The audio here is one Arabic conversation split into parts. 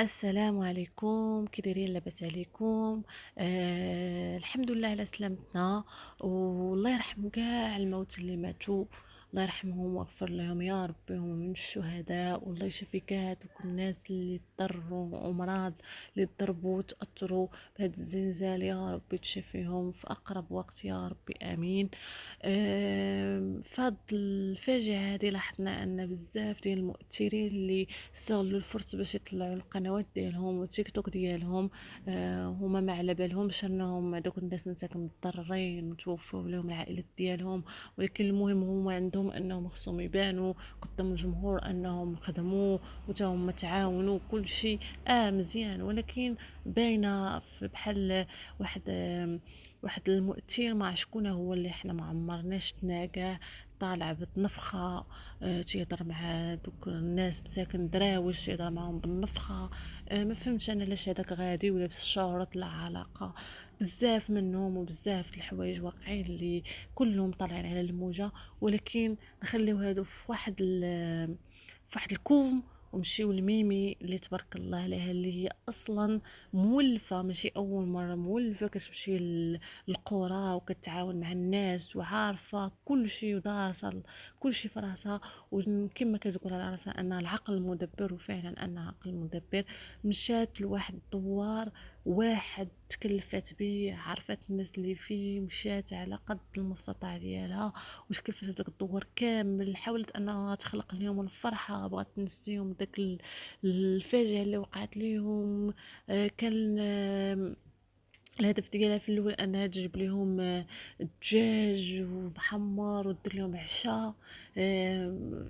السلام عليكم، كي دايرين؟ لاباس عليكم؟ الحمد لله على سلامتنا. والله يرحم كاع الموت اللي ماتوا، الله يرحمهم ويغفر لهم يا ربي، هم من الشهداء. والله يشفي كاع دوك الناس اللي ضروا ومراض، اللي ضربوا وتاثروا بهذا الزلزال، يا ربي تشفيهم في اقرب وقت يا ربي، امين. فهاد الفاجعة هذه لاحظنا ان بزاف ديال المؤثرين اللي استغلوا الفرصة باش يطلعوا القنوات ديالهم والتيك توك ديالهم. هما ما على بالهمش انهم دوك الناس مساكن متضررين وتوفوا لهم العائلات ديالهم، ولكن المهم هما عندهم انهم خصهم يبانوا قدام الجمهور انهم خدموا وتا هما تعاونوا كل شيء مزيان. ولكن باينه بحال واحد واحد المؤثر مع شكون هو اللي احنا ما عمرناش شفناه كاع، طالع بالنفخه. تيهضر مع دوك الناس مساكن دراوش، تيهضر معاهم بالنفخه. ما فهمتش انا علاش هذاك غادي ولابس الشورط لا علاقه. بزاف منهم وبزاف د الحوايج واقعين اللي كلهم طالعين على الموجه، ولكن نخليو هادو في واحد الكوم ومشيو لميمي اللي تبارك الله عليها، اللي هي اصلا مولفه، ماشي اول مره مولفه كتمشي للقرى وكتعاون مع الناس وعارفه كل شيء ودارسه كل شيء في راسها. وكما كتقول على راسها انها العقل المدبر، وفعلا انها عقل مدبر. مشات لواحد الدوار واحد تكلفت به، عرفت الناس اللي فيه، مشات على قد المستطاع ديالها وتكلفت بداك الدوار كامل. حاولت انها تخلق لهم الفرحه، بغات تنسيهم داك الفاجعه اللي وقعت لهم. كان الهدف ديالها في الاول انها تجيب لهم الدجاج ومحمر ودير لهم عشاء.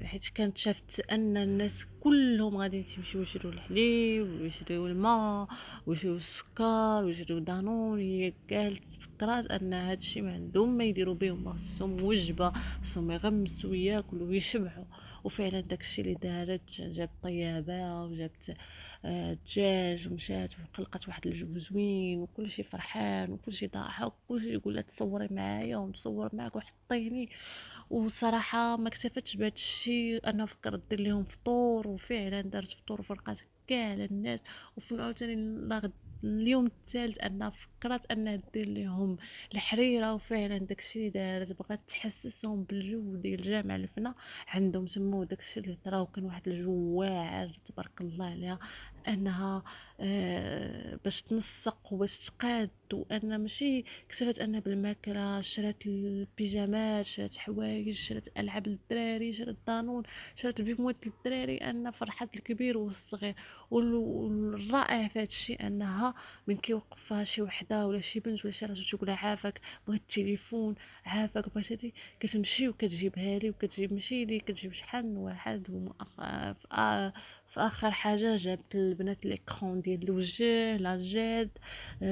حيت كانت شافت ان الناس كلهم غادي يمشيو يشريو الحليب ويشريو الماء ويشريو السكر ويشريو دانون. هي قالت فكرات ان هادشي ما عندهم ما يديروا به، هما خصهم وجبه، خصهم يغمسوا وياكلوا ويشبعوا. وفعلا داكشي اللي دارت، جابت طيابه وجابت دجاج ومشات وخلقت واحد الجو زوين وكل شيء فرحان وكل شيء ضاحك وكل شيء يقول لها تصوري معايا ونصور معاك وحطيني. وصراحه ما اكتفتش بهذا الشيء، انا فكرت دير لهم فطور، وفعلا دارت فطور وفرقات كاع الناس. وفي عاوتاني اليوم الثالث انها فكرت انها دير لهم الحريره، وفعلا داكشي اللي دارت بغات تحسسهم بالجو ديال جامع الفنا عندهم. سموه داكشي اللي طرا، وكان واحد الجو واعر تبارك الله عليها. انها باش تنسق وباش تقاد، وانها ماشي اكتفت انها بالماكله، شرات البيجامات، شرات حوايج، شرات العاب للدراري، شرات دانون، شرات بيموت للدراري، ان فرحات الكبير والصغير. والرائع في هذا الشيء انها من كيوقفها شي وحده ولا شي بنت ولا شي راجل تقول لها عافاك بغيت التليفون، عافاك بغيت هادي، كتمشي وكتجيبها لي، وكتجيب ماشي لي، كتجيب شحال من واحد. في اخر حاجه جابت البنات ليكرون ديال الوجه لاجاد.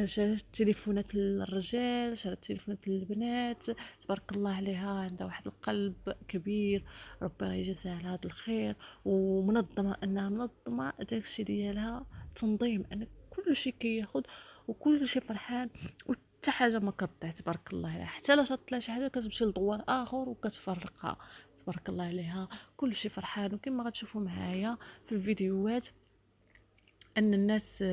شرات تليفونات للرجال، شرات تليفونات للبنات. تبارك الله عليها، عندها واحد القلب كبير، ربي يجازيها على هذا الخير. ومنظمه، انها منظمه داكشي ديالها، تنظيم، ان كل شيء كياخد وكل شيء فرحان وحتى حاجه ما كتضيع. تبارك الله عليها، حتى لا شطلع شي حاجه كتمشي لدوار اخر وكتفرقها. تبارك الله عليها، كل شيء فرحان. وكما غتشوفوا معايا في الفيديوهات ان الناس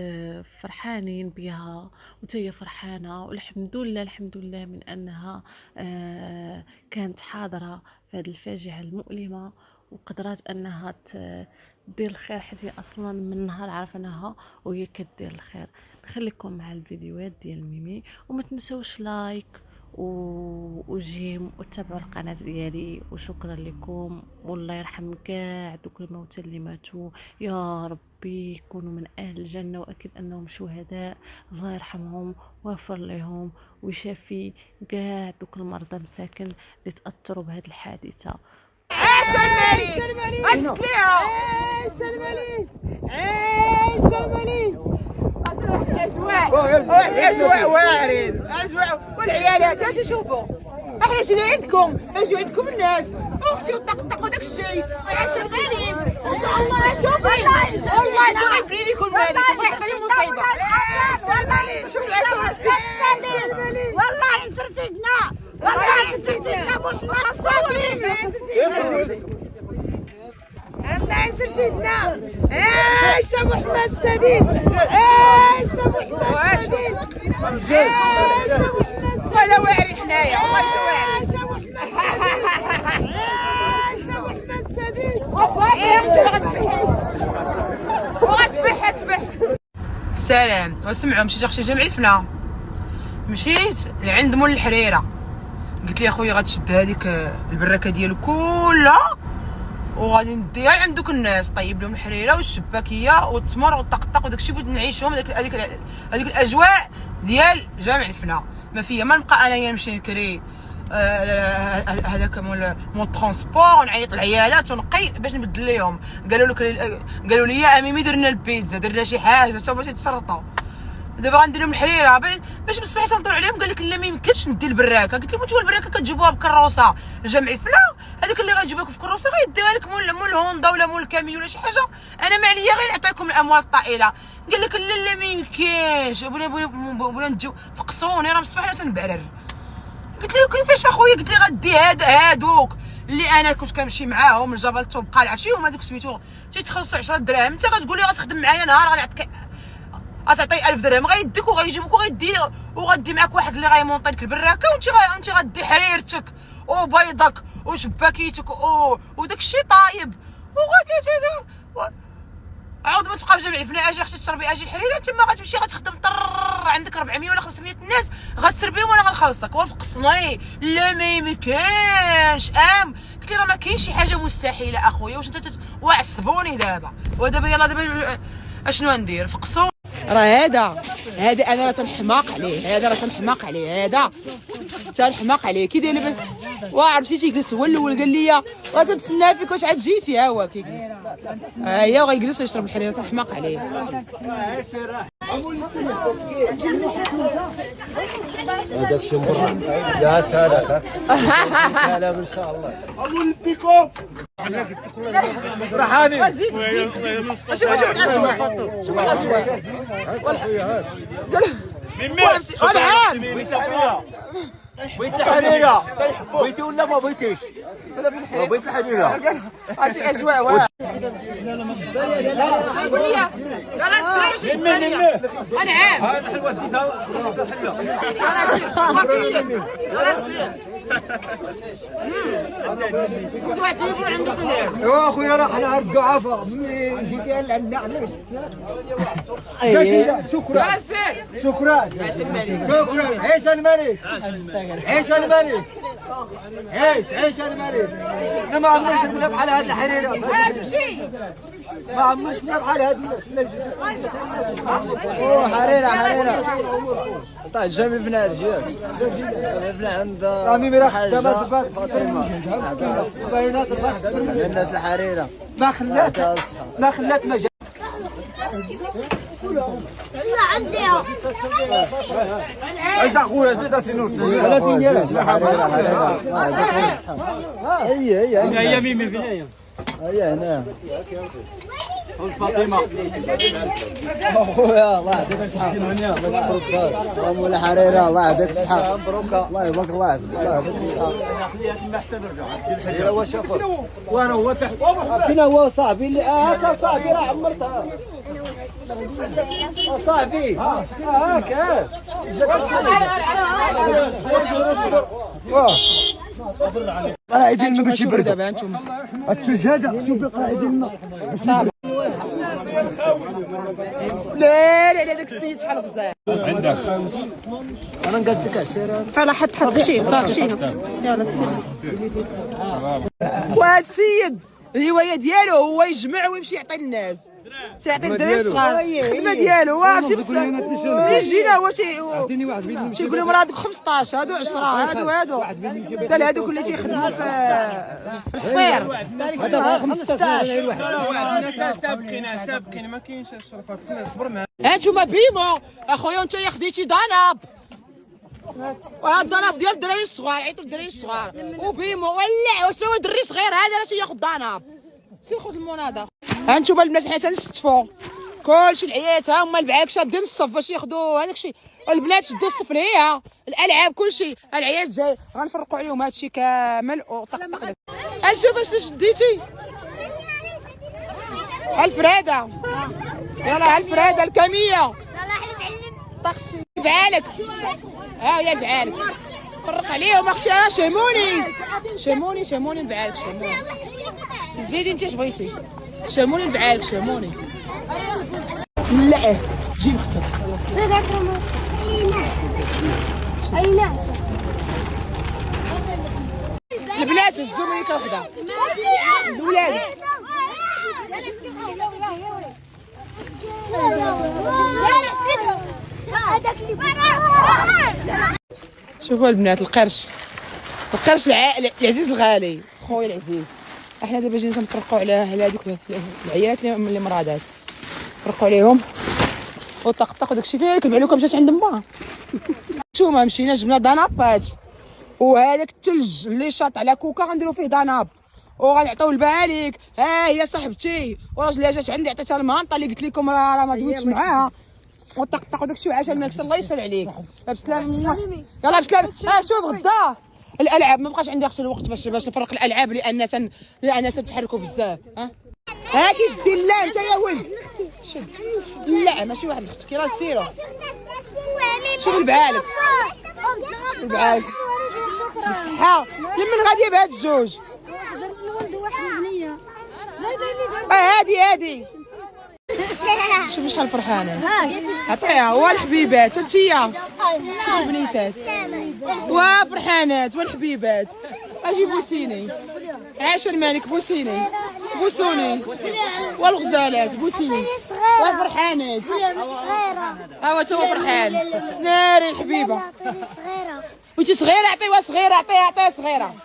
فرحانين بها وتهي فرحانه، والحمد لله الحمد لله من انها كانت حاضره في هذه الفاجعه المؤلمه، وقدرات انها دير الخير، حيت هي اصلا من نهار عرفناها وهي كدير الخير. نخليكم مع الفيديوهات ديال ميمي، وما تنسوش لايك وجيم وتابعوا القناه ديالي. وشكرا لكم، والله يرحم كاع دوك الموتى اللي ماتوا، يا ربي يكونوا من اهل الجنه، واكيد انهم شهداء. الله يرحمهم ويغفر لهم ويشافي كاع دوك المرضى مساكن اللي تاثروا بهذه الحادثه. عيش المليك! اش قلت ليها؟ عيش المليك! عيش المليك! اجواء واعرين، اجواء، والعيالات اش يشوفوا؟ احنا شنو عندكم؟ اجوا عندكم الناس وخشيو طقطقوا داك الشيء. عيش المليك! ما شاء الله، شوفي والله تغفري لكم الملك ويعطي لي مصيبه. والله شوف العسل والله انترسدنا، والله انترسدنا بالحمار صابرين. الله ينصر سيدنا. عيش ابو حماد السادس، عاش ابو حماد السادس، عاش ابو حماد السادس، ولا واعر حنايا والله واعر، عاش ابو حماد السادس، وغتبح تبح. السلام وسمعوا، مشيت اختي جامع الفنا، مشيت لعند مول الحريره، قلت لي اخويا غتشد هذيك البراكه ديالو كلها وغادي نديها عند دوك الناس، طيب لهم الحريره والشباكيه والتمر والطقطق وداكشي، بغيت نعيشهم هذيك الاجواء ديال جامع الفنا، ما فيها ما نبقى انايا نمشي نكري هذاك مول ترونسبور ونعيط العيالات ونقي باش نبدل ليهم. قالوا لي يا اميمي درنا البيتزا، درنا شي حاجه حتى باش يتسرطوا. دابا غندير لهم الحريره باش بالصباح تنطلع عليهم. قال لك لا ما يمكنش ندير البراكه. قلت لهم انتوا البراكه كتجيبوها بكروسه لجمع الفلا، هذاك اللي غيجيبها لكم في كروسه غيديها لك مول هوندا ولا مول كامي ولا شي حاجه، انا ما عليا غير نعطيكم الاموال الطائله. قال لك لا ما يمكنش، بغينا نجيو فقصوني راه بالصباح انا تنبعرر. قلت له كيفاش اخويا؟ قلت لي غدي هادوك اللي انا كنت كنمشي معاهم لجبل الطوبقه العشي، هما دوك سميتو تيتخلصوا 10 دراهم، انت غتقول لي غتخدم معايا نهار غنعطيك غتعطي 1000 درهم، غيديك وغيجيبوك وغدي معاك واحد اللي غيمونطي لك البراكه، وانت غدي حريرتك وبيضك وشباكيتك وداك الشيء طايب، وغادي عاود ما تبقى بجمع الفنا اجي اختي تشربي اجي الحريره، تما غتمشي غتخدم عندك 400 ولا 500 الناس غتسربيهم وانا غنخلصك. وفقصني لا ما يمكنش قلت لي راه ما كاينش شي حاجه مستحيله اخويا، واش انت وعصبوني دابا يلا دابا اشنو ندير؟ فقصوني. راه هذا انا راه تنحماق عليه، هذا تنحماق عليه كي داير لاباس. وعرفتي تيجلس هو الاول قال لي غتتسنى فيك واش عاد جيتي، ها هو كيجلس هي وغيجلس ويشرب الحليب، تنحماق عليه. هذاك شي مرة يا سلام سلام ان شاء الله. ابو البيكو رحاني زيد شوف بغيتي الحريرة، بغيتي ولا ما بغيتيش؟ بغيت الحريرة. هادشي اجواء واعر. انا عام يا اخويا راه حنا عند الضعفاء، ملي جيتي عندنا علاش؟ شكرا عيش الملك، عيش الملك، عيش الملك. انا ما عمرناش شربنا بحال هاد الحريره، ما عمرناش شربنا بحال هاد. حريره طيب جامع البنات جيك البنات عند امي راه خدامه فاطمه باينات الناس الحريره ما خلات مجال. لا عندي انت اخويا زيد تنوت 30 ديال هي ميمي فين هي هنا فاطمه اخويا الله يعطيك الصحه مولا حريره الله يعطيك الصحه مبروك الله يبارك الله يعطيك الصحه. واش اخو وانا هو تحت فينا هو صاحبي اللي هاكا صاحبي راه عمرتها صاحبي هاكا قاعدين باش يبردوا دابا انتم التجاده شوف قاعدين لا داك السيد شحال غزال عندك انا قلت لك 10 فلا حط شي صافي يلا السيد. وهاد السيد الهوايه ديالو هو يجمع ويمشي يعطي للناس، يعطي الدراري الصغار الخدمه ديالو. عرفتي بس ملي جينا هو تيقول لهم راه هذوك 15 هادو 10 هادو حتى هادوك اللي تيخدموا في الحفير هذا 15 الناس سابقين ما كاينش الشرفات. صبر معايا هانتوما بيمو اخويا انت خديتي ضناب، وهذا الضناب ديال الدراري الصغار عيطوا الدراري الصغار وبيمو ولع واش هو دري صغير هذا راه تياخذ ضناب. سير خذ المناضه. هانتوما البنات حنا تنستفوا كلشي العيات ها هما البعاك شادين الصف باش ياخذوا هذاك الشيء. البنات شدوا الصفريه الالعاب كلشي العيال جاي غنفرقوا عليهم هادشي كامل وطقطق. نشوف اش شديتي الفراده يلا الفرادة الكمية صلاح المعلم. طقشي بعالك. ها هي بعالك. فرق عليهم اختي. انا شموني بعالك. زيدي انت اش بغيتي. شموني بعالك. لا جيب اختك. زيد اكرم. اي نعسه. اي نعسه. البنات هزوا مليكه وحده. الولاد شوفوا البنات القرش العزيز الغالي خويا العزيز. احنا دابا جينا نطرقوا على هذوك العيالات اللي مرادات. نطرقوا عليهم وطقطق وداكشي فيه المعلوكه مشات عند با. شو ما مشينا جبنا دانابات وهذاك الثلج اللي شاط على كوكا غنديروا فيه داناب وغنعطيو الباها ليك. ها هي صاحبتي وراجلها جات عندي عطيتها المهنطه اللي قلت لكم راه ما دويتش معاها وطقطق وداكشي وعاشا الماكس. الله يسهل عليك. بسلام. يلا بسلام. شوف غدا الالعاب ما بقاش عندي اختي الوقت باش نفرق الالعاب لان تنتحركوا بزاف. ها كيجدي لا انت يا ولد شد. لا ماشي واحد اختك راه سيرو. شوف بعالك بالصحة. لمن غادي بهاد الجوج. هادي شوفي شحال فرحانه. عطيها والحبيبات انتيا. شوفي البنيتات وفرحانات والحبيبات. اجي بوسيني. عاش الملك بوسيني. بوسوني والغزالات بوسيني وفرحانات. ها تا هو فرحان. ناري الحبيبه. وانت صغيره عطيوها صغيره. عطيها صغيره.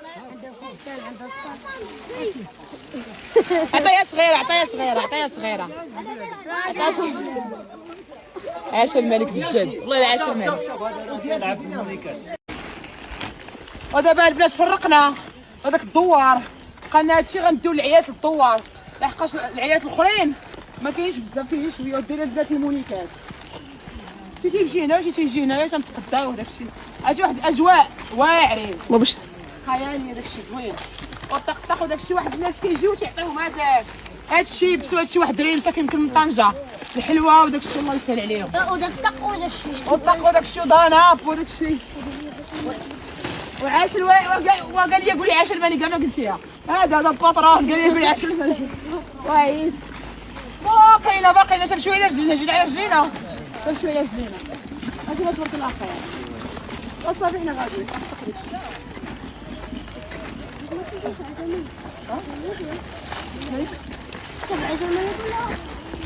عطيها صغيره. عاش الملك بجد والله. عاش الملك. ودابا البنات فرقنا هذاك الدوار. قالنا هادشي غنديو للعيالات الدوار لحقاش العيالات الاخرين ما كاينش بزاف فيه شويه. ودينا البنات المونيكات شي تيجي هنا وشي تيجي هنايا تنتقداو داكشي. اجي واحد الاجواء واعرين باش خيالي داكشي زوين. وطقطق وداكشي. واحد الناس كيجيو تيعطيوهم هادشي بس هادشي. واحد دريم ساكن يمكن من طنجه الحلوه وداكشي. الله يسهل عليهم. وطق وداكشي وداناب وداكشي. وعاش وقال لي قولي عاش الملك. انا قلت لها هذا البطرون قال لي قولي عاش الملك. كويس. باقينا تمشيو على رجلينا. هاكي تبارك الله خير. وصافي حنا غاديين.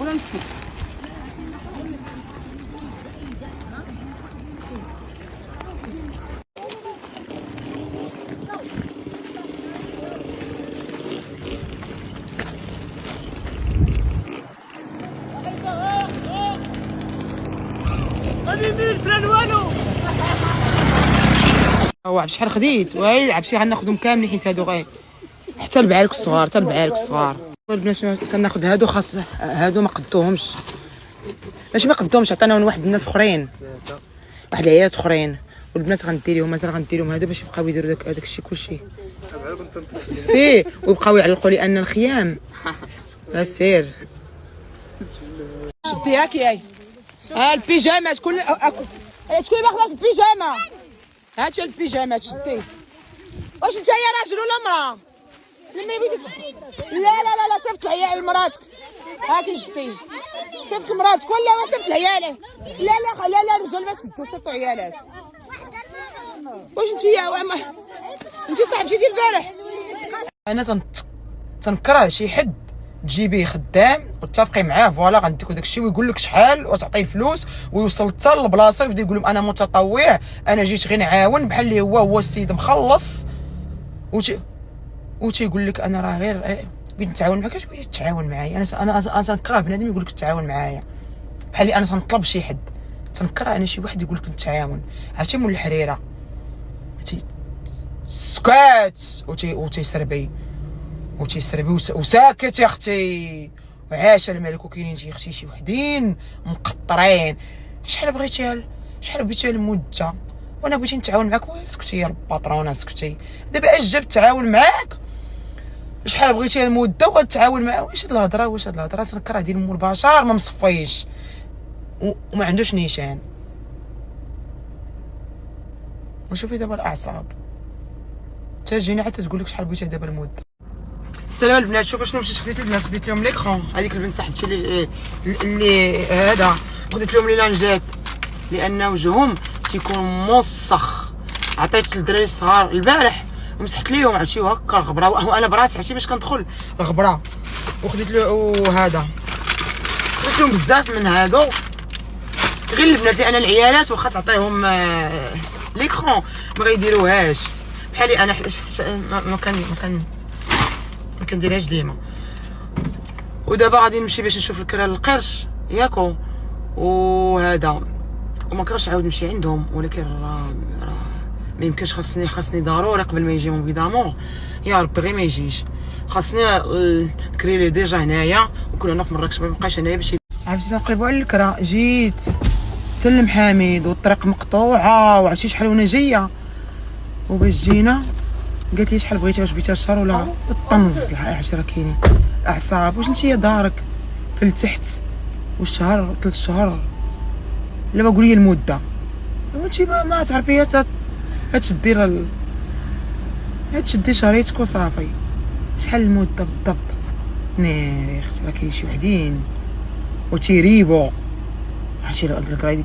ولا نسكت. واعر شحال خديت وهاي عرفتي غناخذهم كاملين حيت هادو غير حتى البعالك الصغار. البنات تناخذ هادو خاص هادو ما قدوهمش. ماشي ما قدوهمش عطيناهم لواحد الناس اخرين. واحد العيالات اخرين والبنات غندير لهم مازال غندير لهم هادو باش يبقاو يديروا داك الشيء كلشي فيه ويبقاو يعلقوا لي ان الخيام. سير شدي هاكي. ها البيجامات شكون اللي باغاش البيجامه. هاتي البيجامات شدي. واش انت يا راجل ولا امراه؟ لا صيفط العيال لمراتك. هاكي جدي صيفط لمراتك ولا صيفط العيالات. لا الرجال ما تسدوا صيفطوا عيالات. واش انت صاحبتي ديال البارح. انا تنكره شي حد تجيبيه خدام وتتفقي معاه فوالا غنديك داك الشيء ويقول لك شحال وتعطيه الفلوس ويوصل حتى للبلاصه ويبدا يقول لهم انا متطوع انا جيت غير نعاون بحال اللي هو السيد مخلص وتيقول لك انا راه غير بغيت نتعاون معاك. اش بغيتي تتعاون معايا؟ انا تنكره بنادم يقول لك تتعاون معايا بحال اللي انا تنطلب شي حد. تنكره انا شي واحد يقول لك نتعاون. عرفتي مول الحريره سكات وتيسربي وساكت يا اختي. وعاش الملك. وكاينين يا اختي شي وحدين مقطرين. شحال بغيتيها المده وانا بغيتي نتعاون معاك. واسكتي يا الباترونه اسكتي. دابا اش جاب التعاون معاك شحال بغيتي المده وكتعاون معاه. واش هاد الهضره واش هاد الهضره تنكره ديال مول البشر ما مصفيش وما عندوش نيشان. وشوفي دابا الاعصاب تجيني حتى تقول لك شحال بغيتي دابا المده. السلام البنات. شوفوا شنو مشيت خديت البنات، خديت لهم ليكرون. هذيك البنت صاحبتي اللي هذا خديت لهم لي لانجات لان وجههم تيكون موسخ. عطيت للدراري الصغار البارح ومسحت ليهم عرفتي هكا الغبره وانا براسي عرفتي باش كندخل الغبره. وخديت له وهذا خديت لهم بزاف من هادو غير البنات لان العيالات واخا تعطيهم ليكرون ما غيديروهاش بحالي انا ما كنديرهاش ديما. ودابا غادي نمشي باش نشوف الكرا القرش ياكو وهذا وما كرهتش نعاود نمشي عندهم ولكن راه ما يمكنش. خاصني ضروري قبل ما يجي مون بيدامون يا ربي غير ما يجيش. خاصني الكريلي ديجا هنايا وكل هنا في مراكش ما يبقاش هنايا باش عرفتي تنقلبوا على الكرا. جيت حتى لمحامد والطريق مقطوعه وعرفتي شحال وانا جايه وباش جينا قالت لي شحال بغيتي واش بغيتي الشهر ولا الطنز. عرفتي راه كاينين الاعصاب. واش انت دارك في التحت والشهر 3 شهور لا قولي المده وانت ما تعرفي هتشدي شريتك وصافي. شحال المده بالضبط؟ ناري اختي راه كاين شي وحدين وتيريبو عرفتي.